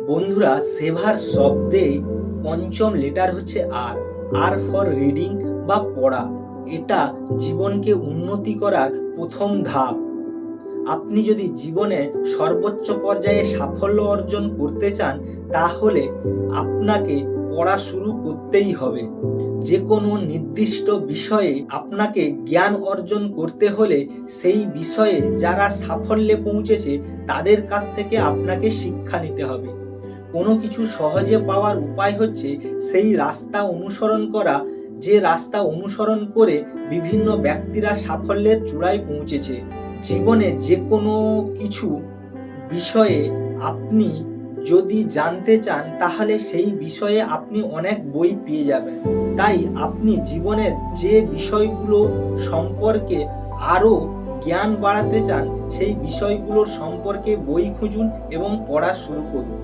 বন্ধুরা, সেভার শব্দে পঞ্চম লেটার হচ্ছে আর। আর ফর রিডিং বা পড়া। এটা জীবনকে উন্নতি করার প্রথম ধাপ। আপনি যদি জীবনে সর্বোচ্চ পর্যায়ে সাফল্য অর্জন করতে চান, তাহলে আপনাকে পড়া শুরু করতেই হবে। যে কোনো নির্দিষ্ট বিষয়ে আপনাকে জ্ঞান অর্জন করতে হলে সেই বিষয়ে যারা সাফল্যে পৌঁছেছে তাদের কাছ থেকে আপনাকে শিক্ষা নিতে হবে। কোনো কিছু সহজে পাওয়ার উপায় হচ্ছে সেই রাস্তা অনুসরণ করা, যে রাস্তা অনুসরণ করে বিভিন্ন ব্যক্তিরা সাফল্যের চূড়ায় পৌঁছেছে। জীবনে যে কোনো কিছু বিষয়ে আপনি যদি জানতে চান, তাহলে সেই বিষয়ে আপনি অনেক বই পেয়ে যাবেন। তাই আপনি জীবনের যে বিষয়গুলো সম্পর্কে আরও জ্ঞান বাড়াতে চান, সেই বিষয়গুলোর সম্পর্কে বই খুঁজুন এবং পড়া শুরু করুন।